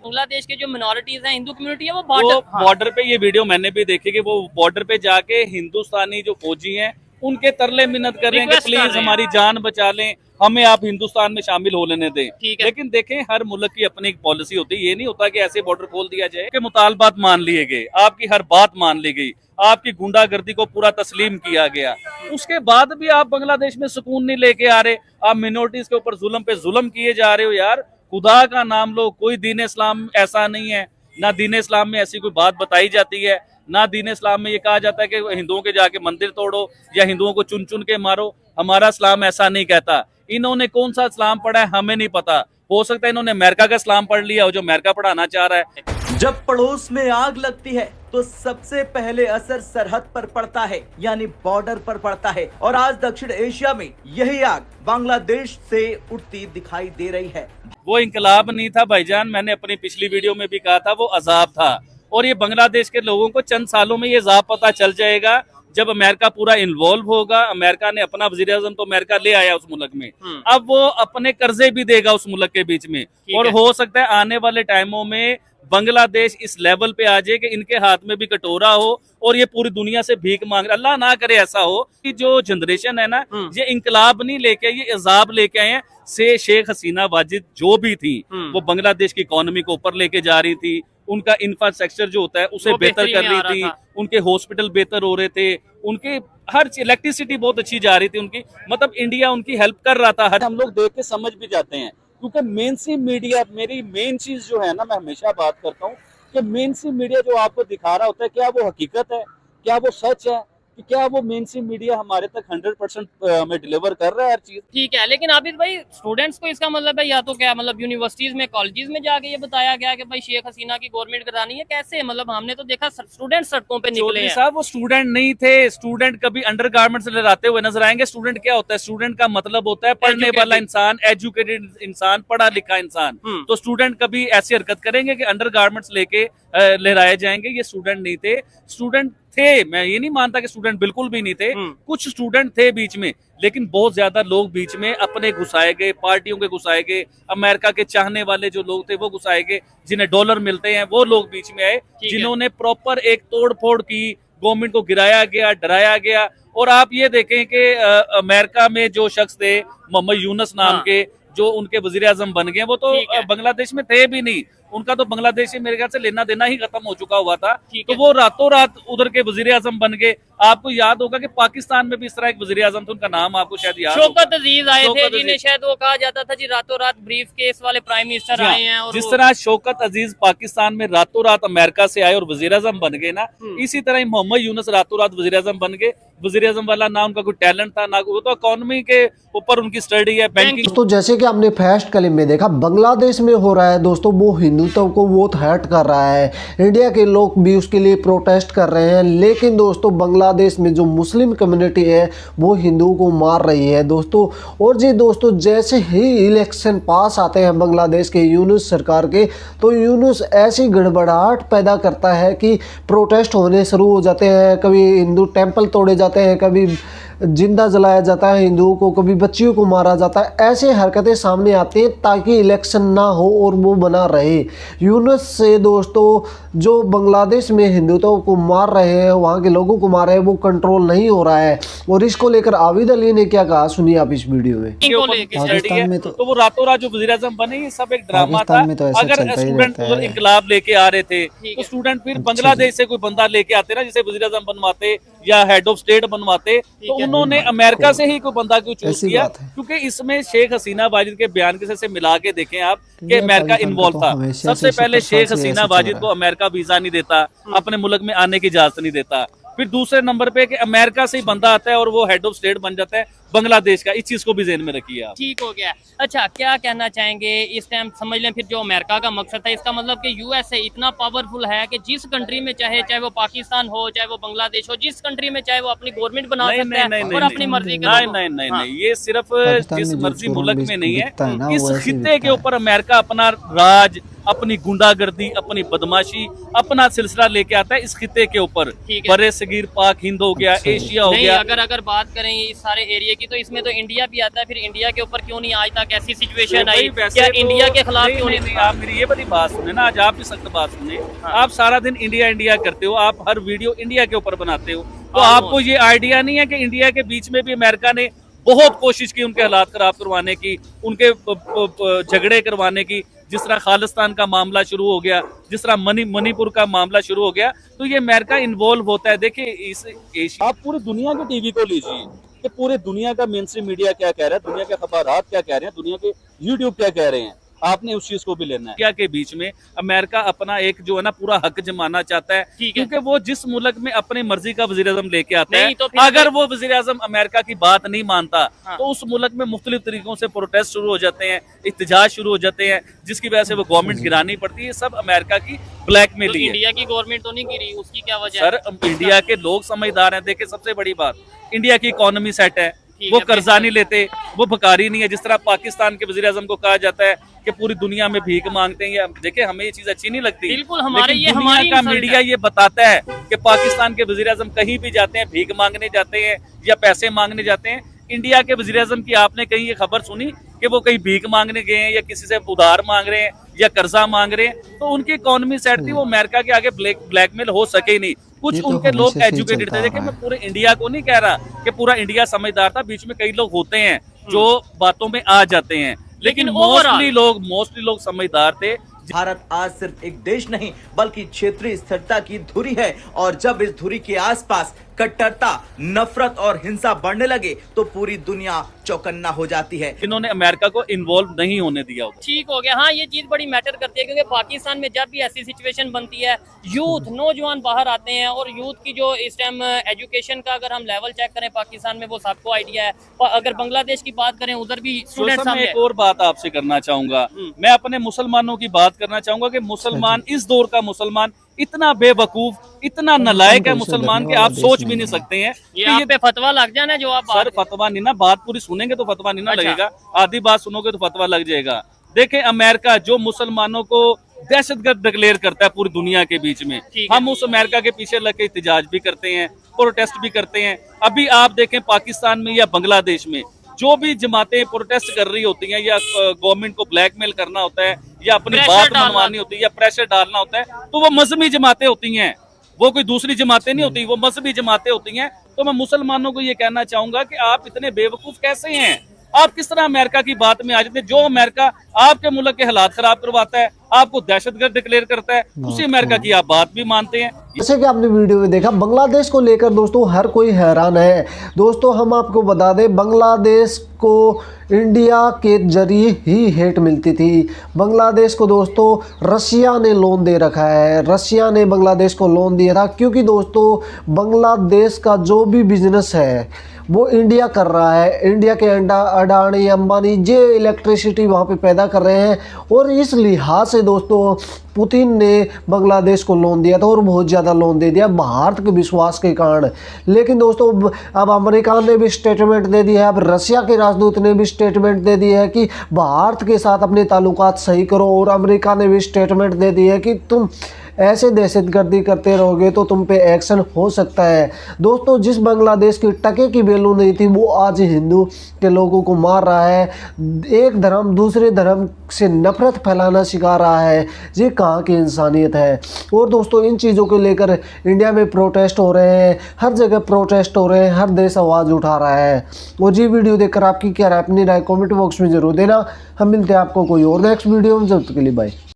बांग्लादेश के जो मिनोरिटीज हैं, हिंदू कम्युनिटी है, वो बॉर्डर पे, ये वीडियो मैंने भी देखी कि वो बॉर्डर पे जाके हिंदुस्तानी जो फौजी हैं उनके तरले मिन्नत कर रहे हैं कि प्लीज हमारी जान बचा लें, हमें आप हिंदुस्तान में शामिल हो लेने दें। लेकिन देखें, हर मुल्क की अपनी एक पॉलिसी होती है, ये नहीं होता कि ऐसे बॉर्डर खोल दिया जाए कि मुतालबात मान लिए गए, आपकी हर बात मान ली गई, आपकी गुंडागर्दी को पूरा तस्लीम किया गया, उसके बाद भी आप बांग्लादेश में सुकून नहीं लेके आ रहे, आप मिनोरिटीज के ऊपर जुल्म पे जुल्म किए जा रहे हो। यार खुदा का नाम लो, कोई दीन इस्लाम ऐसा नहीं है, ना दीन इस्लाम में ऐसी कोई बात बताई जाती है, ना दीन इस्लाम में ये कहा जाता है कि हिंदुओं के जाके मंदिर तोड़ो या हिंदुओं को चुन चुन के मारो। हमारा इस्लाम ऐसा नहीं कहता। इन्होंने कौन सा इस्लाम पढ़ा है हमें नहीं पता, हो सकता है इन्होंने अमेरिका का इस्लाम पढ़ लिया हो जो अमेरिका पढ़ाना चाह रहा है। जब पड़ोस में आग लगती है तो सबसे पहले असर सरहद पर पड़ता है, यानी बॉर्डर पर पड़ता है। और आज दक्षिण एशिया में यही आग बांग्लादेश से उठती दिखाई दे रही है। वो इंकलाब नहीं था भाईजान, मैंने अपनी पिछली वीडियो में भी कहा था, वो अजाब था। और ये बांग्लादेश के लोगों को चंद सालों में ये अजाब पता चल जाएगा जब अमेरिका पूरा इन्वॉल्व होगा। अमेरिका ने अपना वजीर आजम तो अमेरिका ले आया उस मुल्क में, अब वो अपने कर्जे भी देगा उस मुल्क के बीच में। और हो सकता है आने वाले टाइमों में बांग्लादेश इस लेवल पे आ जाए कि इनके हाथ में भी कटोरा हो और ये पूरी दुनिया से भीख मांग। अल्लाह ना करे ऐसा हो कि जो जनरेशन है ना, ये इंकलाब नहीं लेके, ये अजाब लेके आए हैं। से शेख हसीना वाजिद जो भी थी, वो बांग्लादेश की इकोनॉमी को ऊपर लेके जा रही थी, उनका इंफ्रास्ट्रक्चर जो होता है उसे बेहतर कर रही थी, उनके हॉस्पिटल बेहतर हो रहे थे, उनके हर इलेक्ट्रिसिटी बहुत अच्छी जा रही थी उनकी, मतलब इंडिया उनकी हेल्प कर रहा था। हम लोग देख के समझ भी जाते हैं, क्योंकि मेन स्ट्रीम मीडिया, मेरी मेन चीज जो है ना, मैं हमेशा बात करता हूँ कि मेन स्ट्रीम मीडिया जो आपको दिखा रहा होता है, क्या वो हकीकत है, क्या वो सच है, कि क्या वो मेन स्ट्रीम मीडिया हमारे तक 100% में डिलीवर कर रहा है हर चीज। ठीक है, लेकिन आबिद भाई, स्टूडेंट्स को इसका मतलब है या तो क्या मतलब यूनिवर्सिटीज में, कॉलेजेस में जाके ये बताया गया कि भाई शेख हसीना की गवर्नमेंट करानी है, कैसे? मतलब हमने तो देखा स्टूडेंट सड़कों पे निकले हैं। साहब वो स्टूडेंट नहीं थे, स्टूडेंट कभी अंडर गारमेंट्स लहराते हुए नजर आएंगे। स्टूडेंट क्या होता है? स्टूडेंट का मतलब होता है पढ़ने वाला इंसान, एजुकेटेड इंसान, पढ़ा लिखा इंसान। तो स्टूडेंट कभी ऐसी हरकत करेंगे कि अंडर गारमेंट्स लेके लहराए जाएंगे? ये स्टूडेंट नहीं थे। स्टूडेंट थे, मैं ये नहीं मानता कि स्टूडेंट बिल्कुल भी नहीं थे, कुछ स्टूडेंट थे बीच में, लेकिन बहुत ज्यादा लोग बीच में अपने घुसाए गए, पार्टियों के घुसाए गए, अमेरिका के चाहने वाले जो लोग थे वो घुसाए गए, जिन्हें डॉलर मिलते हैं वो लोग बीच में आए, जिन्होंने प्रॉपर एक तोड़ फोड़ की, गवर्नमेंट को गिराया गया, डराया गया। और आप ये देखें कि अमेरिका में जो शख्स थे मोहम्मद यूनुस नाम के, जो उनके वजीर आजम बन गए, वो तो बांग्लादेश में थे भी नहीं, उनका तो बांग्लादेश से मेरे ख्याल से लेना देना ही खत्म हो चुका हुआ था। तो वो रातों रात उधर के वजीर आजम बन गए। आपको याद होगा कि पाकिस्तान में भी इस तरह एक वजीर आजम था, उनका नाम आपको शायद याद होगा, शौकत अजीज आए थे, जिन्हें शायद वो कहा जाता था जी रातों रात ब्रीफ केस वाले प्राइम मिनिस्टर आए हैं। और जिस तरह शौकत अजीज पाकिस्तान में रातों रात अमेरिका से आए और वजीर आजम बन गए ना, इसी तरह मोहम्मद यूनुस रातों रात वजीर आजम बन गए। वजीर आजम वाला ना उनका कोई टैलेंट था, ना वो तो इकोनॉमी के ऊपर उनकी स्टडी है, बैंकिंग। तो जैसे कि आपने फर्स्ट क्लिप में देखा, बांग्लादेश में हो रहा है दोस्तों, वो हिंदुत्व को वो हर्ट कर रहा है। इंडिया के लोग भी उसके लिए प्रोटेस्ट कर रहे हैं, लेकिन दोस्तों बांग्लादेश में जो मुस्लिम कम्युनिटी है वो हिंदुओं को मार रही है दोस्तों। और जी दोस्तों, जैसे ही इलेक्शन पास आते हैं बांग्लादेश के यूनुस सरकार के, तो यूनुस ऐसी गड़बड़ाहट पैदा करता है कि प्रोटेस्ट होने शुरू हो जाते हैं। कभी हिंदू टेंपल तोड़े जाते हैं, कभी जिंदा जलाया जाता है हिंदुओं को, कभी बच्चियों को मारा जाता है। ऐसे हरकतें सामने आती हैं ताकि इलेक्शन ना हो और वो बना रहे। यूनुस से दोस्तों जो बांग्लादेश में हिंदुत्व को मार रहे हैं, वहाँ के लोगों को मार रहे हैं, वो कंट्रोल नहीं हो रहा है। और इसको लेकर आबिद अली ने क्या कहा, सुनिए आप इस वीडियो में। पाकिस्तान में तो वो रातों रात जो वजीर आजम बने, ये सब एक ड्रामा था। अगर स्टूडेंट उधर इंकलाब लेके आ रहे थे तो स्टूडेंट फिर बांग्लादेश से कोई बंदा लेके आते ना, जिसे वजीर आजम बनवाते या हेड ऑफ स्टेट बनवाते, तो उन्होंने अमेरिका से ही कोई बंदा क्यों चूज किया? क्योंकि इसमें शेख हसीना वाजिद के बयान के से मिला के देखें आप कि अमेरिका इन्वॉल्व था। सबसे पहले शेख हसीना वाजिद को अमेरिका वीजा नहीं देता, अपने मुल्क में आने की इजाजत नहीं देता। फिर दूसरे नंबर पे कि अमेरिका से ही बंदा आता है और वो हेड ऑफ स्टेट बन जाता है बांग्लादेश का। इस चीज को भी ज़हन में रखिए आप। ठीक हो गया। अच्छा, क्या कहना चाहेंगे इस टाइम? समझ लें फिर जो अमेरिका का मकसद है, इसका मतलब कि यूएसए इतना पावरफुल है कि जिस कंट्री में चाहे वो पाकिस्तान हो, चाहे वो बांग्लादेश हो, जिस कंट्री में चाहे वो अपनी गवर्नमेंट बना सकता है और अपनी मर्जी के। नहीं, ये सिर्फ जिस मर्जी मुल्क में नहीं है, इस खित्ते के ऊपर अमेरिका अपना राज, अपनी गुंडागर्दी, अपनी बदमाशी, अपना सिलसिला लेके आता है इस खिते के ऊपर। ठीक है। बड़े सगीर पाक हिंद हो गया, एशिया हो नहीं, गया। अगर बात करें इस सारे एरिया की तो इसमें तो इंडिया भी आता है, फिर इंडिया के ऊपर क्यों नहीं आज तक ऐसी सिचुएशन आई, क्या इंडिया के खिलाफ क्यों नहीं? आप मेरी ये बड़ी बात सुने ना, आज आप भी सख्त बात सुने। आप सारा दिन इंडिया इंडिया करते हो, आप हर वीडियो इंडिया के ऊपर बनाते हो, तो आपको ये आइडिया नहीं है कि इंडिया के बीच में भी अमेरिका ने बहुत कोशिश की उनके हालात खराब करवाने की, उनके झगड़े करवाने की। जिस तरह खालिस्तान का मामला शुरू हो गया, जिस तरह मणिपुर का मामला शुरू हो गया, तो ये अमेरिका इन्वॉल्व होता है। देखिए इस एशिया, आप पूरी दुनिया के टीवी को लीजिए कि पूरे दुनिया का मेन स्ट्रीम मीडिया क्या कह रहा है, दुनिया के खबरात क्या कह रहे हैं, दुनिया के यूट्यूब क्या कह रहे हैं, आपने उस चीज को भी लेना है। क्या के बीच में अमेरिका अपना एक जो है ना पूरा हक जमाना चाहता है, क्योंकि वो जिस मुल्क में अपने मर्जी का वज़ीर-ए-आज़म लेके आता है, तो अगर वो वज़ीर-ए-आज़म अमेरिका की बात नहीं मानता तो उस मुल्क में मुख्तलिफ तरीकों से प्रोटेस्ट शुरू हो जाते हैं, एहतजाज शुरू हो जाते हैं, जिसकी वजह से वो गवर्नमेंट गिरानी पड़ती है। सब अमेरिका की ब्लैकमेल है। इंडिया की गवर्नमेंट तो नहीं गिरी, उसकी क्या वजह सर? इंडिया के लोग समझदार हैं। देखिए सबसे बड़ी बात, इंडिया की इकोनॉमी सेट है, वो कर्जा नहीं लेते, वो भिखारी नहीं है। जिस तरह पाकिस्तान के वज़ीर-ए-आज़म को कहा जाता है कि पूरी दुनिया में भीख मांगते हैं, देखिए हमें ये चीज अच्छी नहीं लगती। बिल्कुल, हमारी का मीडिया ये बताता है कि पाकिस्तान के वज़ीर-ए-आज़म कहीं भी जाते हैं, भीख मांगने जाते हैं या पैसे मांगने जाते हैं। इंडिया के वज़ीर-ए-आज़म की आपने कहीं ये खबर सुनी कि वो कहीं भीख मांगने गए हैं या किसी से उधार मांग रहे हैं या कर्जा मांग रहे हैं? तो उनकी इकोनॉमी सेट थी, वो अमेरिका के आगे ब्लैकमेल हो सके नहीं। कुछ तो उनके लोग एजुकेटेड थे। देखिए मैं पूरे इंडिया को नहीं कह रहा कि पूरा इंडिया समझदार था, बीच में कई लोग होते हैं जो बातों में आ जाते हैं, लेकिन मोस्टली लोग समझदार थे। भारत आज सिर्फ एक देश नहीं बल्कि क्षेत्रीय स्थिरता की धुरी है, और जब इस धुरी के आसपास कट्टरता, नफरत और हिंसा बढ़ने लगे तो पूरी दुनिया चौकन्ना हो जाती है। इन्होंने अमेरिका को इन्वॉल्व नहीं होने दिया। ठीक हो गया। हाँ, ये चीज बड़ी मैटर करती है, क्योंकि पाकिस्तान में जब भी ऐसी सिचुएशन बनती है, यूथ नौजवान बाहर आते हैं, और यूथ की जो इस टाइम एजुकेशन का अगर हम लेवल चेक करें पाकिस्तान में, वो सबको आइडिया है। अगर बांग्लादेश की बात करें, उधर भी स्टूडेंट्स। मैं एक और बात आपसे करना चाहूंगा, मैं अपने मुसलमानों की बात करना चाहूंगा कि मुसलमान, इस दौर का मुसलमान इतना बेवकूफ, इतना नलायक है मुसलमान कि आप सोच भी नहीं सकते हैं। ये पे फतवा लग जाना जो आप सर फतवा नहीं ना, बात पूरी सुनेंगे तो फतवा नहीं ना लगेगा, आधी बात सुनोगे तो फतवा लग जाएगा। देखें अमेरिका जो मुसलमानों को दहशतगर्द डिक्लेयर करता है पूरी दुनिया के बीच में, हम उस अमेरिका के पीछे लग के एहतजाज भी करते हैं, प्रोटेस्ट भी करते हैं। अभी आप देखें पाकिस्तान में या बांग्लादेश में जो भी जमातें प्रोटेस्ट कर रही होती हैं, या गवर्नमेंट को ब्लैकमेल करना होता है, या अपनी बात मनवानी होती है, या प्रेशर डालना होता है, तो वो मजहबी जमातें होती हैं, वो कोई दूसरी जमातें नहीं होती, वो मजहबी जमातें होती हैं। तो मैं मुसलमानों को ये कहना चाहूंगा कि आप इतने बेवकूफ कैसे हैं? आप किस तरह अमेरिका की बात में आ जाते हैं? जो अमेरिका आपके मुल्क के हालात खराब करवाता है, आपको दहशतगर्द डिक्लेयर करता है, उसी अमेरिका की आप बात भी मानते हैं। जैसे कि आपने वीडियो में देखा, बांग्लादेश को लेकर दोस्तों हर कोई हैरान है। दोस्तों हम आपको बता दें, बांग्लादेश को इंडिया के जरिए ही हेट मिलती थी। बांग्लादेश को दोस्तों रशिया ने लोन दे रखा है, रशिया ने बांग्लादेश को लोन दिया था, क्योंकि दोस्तों बांग्लादेश का जो भी बिजनेस है वो इंडिया कर रहा है। इंडिया के अडानी अंबानी जे इलेक्ट्रिसिटी वहाँ पे पैदा कर रहे हैं, और इस लिहाज से दोस्तों पुतिन ने बांग्लादेश को लोन दिया था, और बहुत ज़्यादा लोन दे दिया भारत के विश्वास के कारण। लेकिन दोस्तों अब अमेरिका ने भी स्टेटमेंट दे दिया है, अब रशिया के राजदूत ने भी स्टेटमेंट दे दी है कि भारत के साथ अपने ताल्लुकात सही करो, और अमेरिका ने भी स्टेटमेंट दे दी है कि तुम ऐसे दहशतगर्दी करते रहोगे तो तुम पे एक्शन हो सकता है। दोस्तों जिस बांग्लादेश की टके की वैल्यू नहीं थी, वो आज हिंदू के लोगों को मार रहा है, एक धर्म दूसरे धर्म से नफरत फैलाना सिखा रहा है। ये कहाँ की इंसानियत है? और दोस्तों इन चीज़ों को लेकर इंडिया में प्रोटेस्ट हो रहे हैं, हर जगह प्रोटेस्ट हो रहे हैं, हर देश आवाज़ उठा रहा है। और ये वीडियो देखकर आपकी क्या राय, अपनी राय कॉमेंट बॉक्स में जरूर देना। हम मिलते हैं आपको कोई और नेक्स्ट वीडियो में, जब तक के लिए बाय।